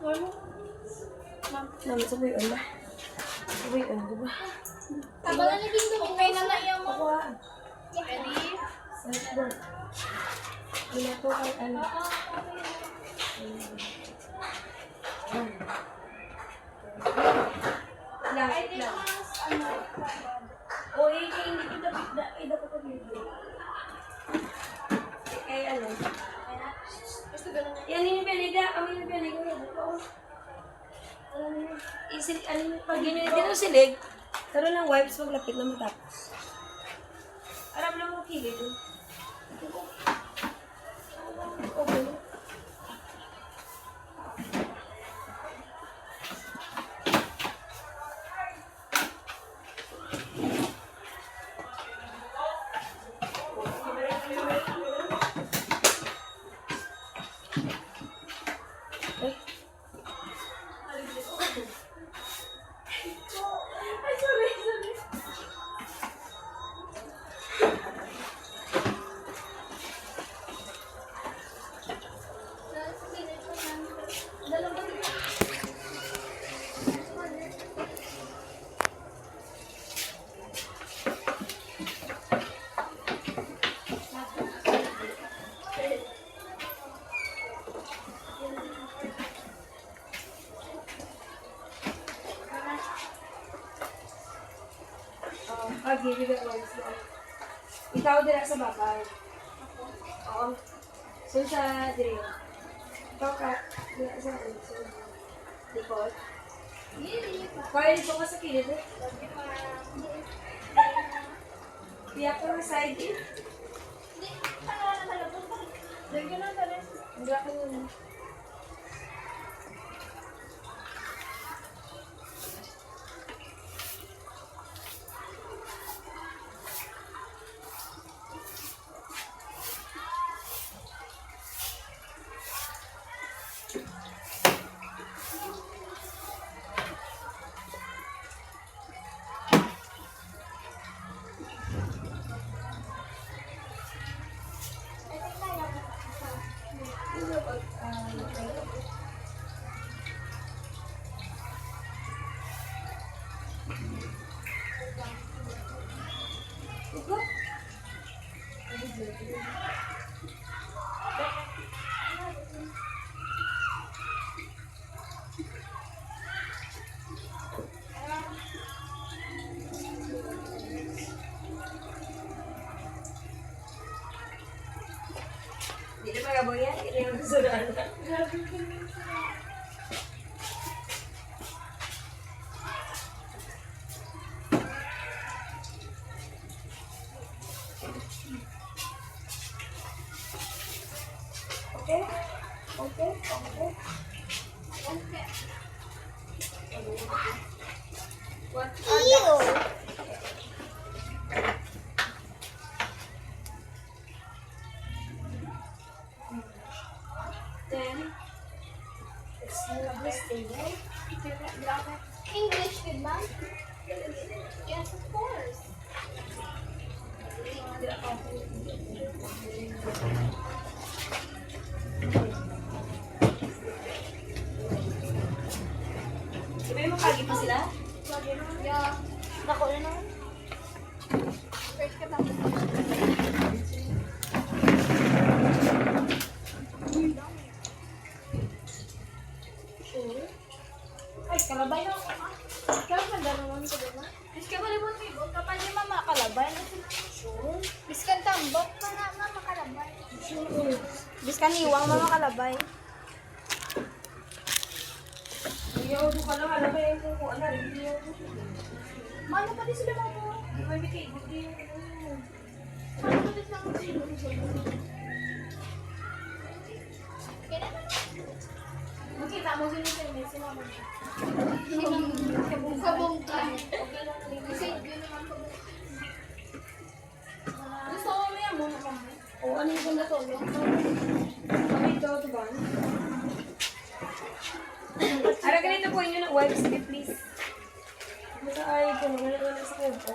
Naman sa buyon ba? Sa buyon, di ba? Tabala ni Bingo, okay na na yan mo. Ready? Let's go. Wala ko kay ano. Lang. O, hindi ko dapat ko video. Eh, ano? Yan yung peliga. Amin yung peliga. Alam mo yun. Pag yun yung dito silig, karoon ng wipes maglapit na matapos. Aram lang mo kilig. Okay. Give it once lang. Ikaw dira sa bakal. Oo. So sa diri. Ikaw ka dira sa likod. Kaya dito ka sa kilid eh. Tiyak ka sa side eh. Hindi, ano na talabon ka? Dahil ka na talaga. Hindi ako yun. Hindi pa gaboy yan. Hindi yung sudan. Okay? Okay? Okay? Okay. What? Ew! Then, it's more stable. English, good ma'am? Yes, of course. Sabi mo, kagi pa sila? Yeah. Nako na naman. First ka tapos. Sure. Ay, kalabay na ako. Ikaw, magdalaman ko ba? Bis ka pala mo, tibok. Kapag di mama kalabay na sila. Sure. Bis ka tambok pa na mama kalabay. Sure. Bis ka niwang mama kalabay. Ayaw ko lang, alam mo yung kung ano rin. Mano pa din sila mama? May bikibot din. Mano pa din sila mama? Kaya na. Makita mo din yung may sila mama. Kabungka. Okay lang. Kasi yun naman kabungka. Gusto ko mo yan muna pa. O, ano yung kung natulog? Kami ito, diba? Ara, ganito po yun ng wipes, please. Basta ay, kung wala sa kwento.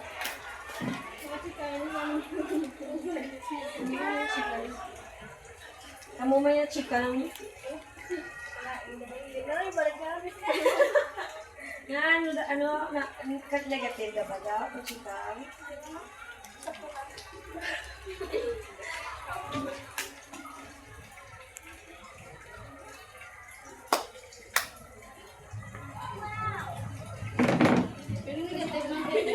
Kasi kaya naman. Amo may na chika lang. Wala, negative na ba daw? Pagkita? Pero negative lang din.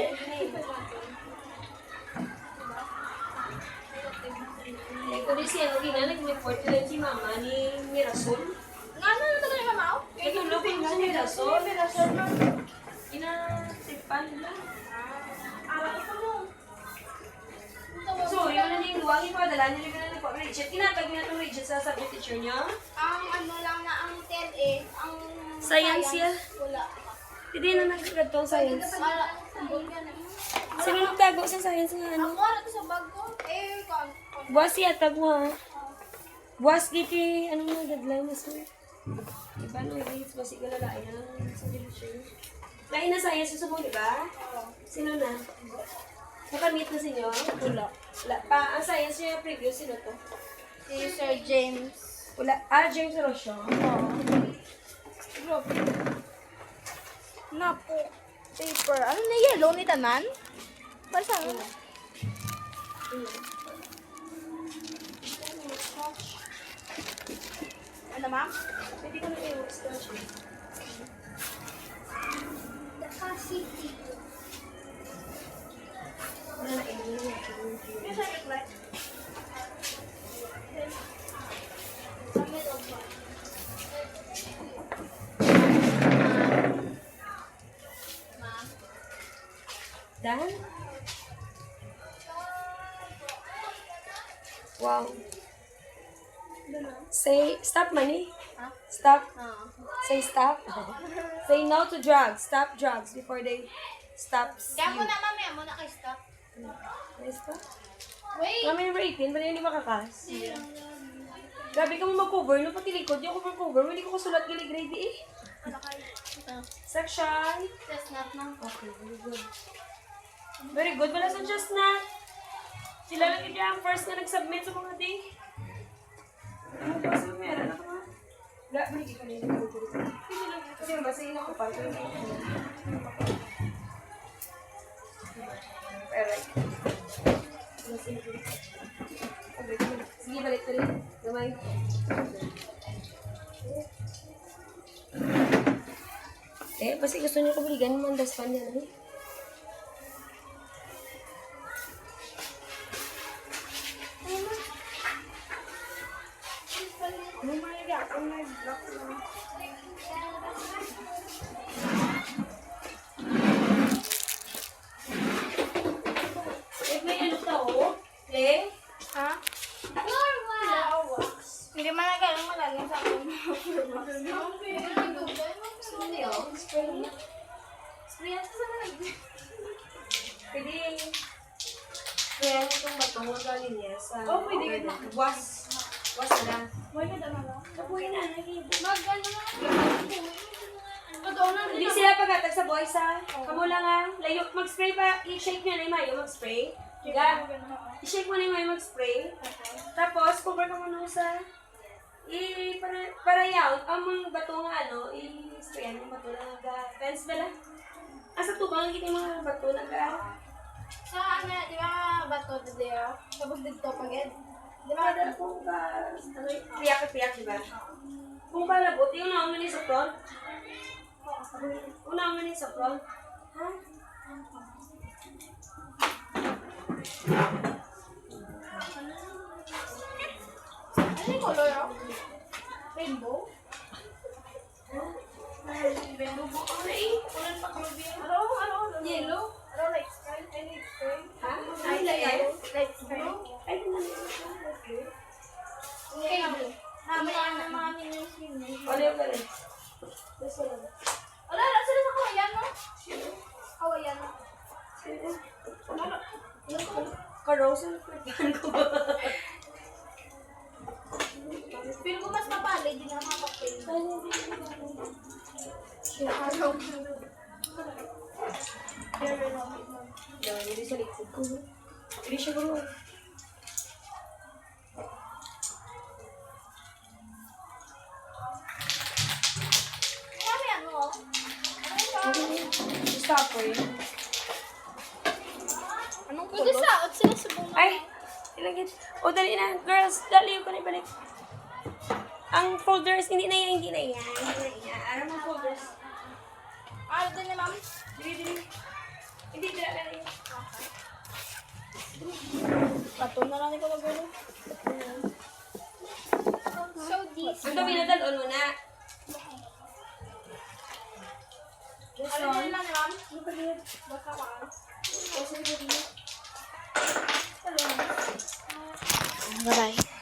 Kung di siya, nag-report na si mama ni Mirasol. Nga na talaga yung mama? Natulog ko si Mirasol. Inatipan nila. Alam ko mo. So, yun na yung luwang ipadala nila ka na po. Richard, tinatag niya itong Richard sa subject teacher niya. Ang ano lang na ang 10 eh, ang Science yan. wala. Hindi na nagkagatong science. Wala. Ganyan. Sino nagtago sa science nga ano? Ako na to sa bag ko. Buwas yatag mo ha. Buwas giti, ano mo, deadline na sir. Iba no, grades, basi ka lalain na sa teacher. Lain na science sa mo, di ba? Sino na? Nakamit na sinyo? Wala. Wala pa. Ang science niya previous, sino to? Si Sir James. Wala. James Rosio. Grabe. Napo. Paper. Ano na yellow ni Tanan? Para sa ano? Ano ma'am? Pwede ko na kayo scratch. Wala na Yung sa reflect. Ma'am. Dan? Wow. Say, stop money. Ha? Stop. Oo. Say stop. Say no to drugs. Stop drugs before they stop Kaya mo you. na mamaya mo na kay stop. Nice pa? Wait. Mami number 18, ba hindi makakas? Grabe ka mo mag-cover. No, pati likod, di ako mag-cover. Hindi ko kasulat gili grade eh. Ano kay? Section. That's not na. Okay, very good. Very good. Wala sa Chestnut. Sila lang yun ang first na nag-submit sa mga day. Ano ba sa meron ako nga? Wala, balik ka nila. Kasi mabasahin ako pa. Alright. Sige, balik ka rin. Gamay. Kasi gusto niyo ko baligan yung mandaspan niya. May ano tao? Ha? Hindi man na ganun malagyan sa akin. Pwede. Kaya itong batong magaling niya sa... pwede ka. Was. Was na lang. Kabuhay na. Hindi sila paghatag sa boys ha. Kamu lang ha. Layo. Mag-spray pa. I-shake niya na yung mayo. Mag-spray. Diga. I-shake mo na yung mayo. Mag-spray. Tapos, cover ka muna sa... para yaw. Ang bato nga ano. I-sprayan yung bato na nag-fence bala. Asa tubang kita yung mga bato nag Sa ano, di ba bato dito? Tapos dito pagid. Di ba, kung ba, piyak-piyak, di ba? Kung ba labot, yung naman ni sa front? Una ni sa front? Ha? Ano yung color oh? Rainbow? Rainbow po ako na eh. Ulan pa kami biyan. Ano? Yellow? Ano like sky? I need sky. Ha? Ay, layan. Like sky. Ay, okay. Okay. Mamaya na mga minions minions. Ano yung galing? Basta lang. Wala, sila sa kawayan no? Kawayan no? Karose, ano kailangan ko ba? Feel ko mas mapalay, di na makapapil. Yan, hindi sa likod ko. Hindi siya gano'n. Kaya ano oh? Ano yung stopper. Anong kulot? Pwede saot sila sa bunga. Ay! Ilagay. O, dali na. Girls, dali ko na ibalik. Ang folders, hindi na yan. Ano mga folders? Ah, ito na ma'am. Dili. Hindi, dila na rin. Pato na lang ikaw mag-ano. So, this. Ang dami na dalon mo na. Ano na lang ma'am? Baka pa. O, sige, Bye-bye.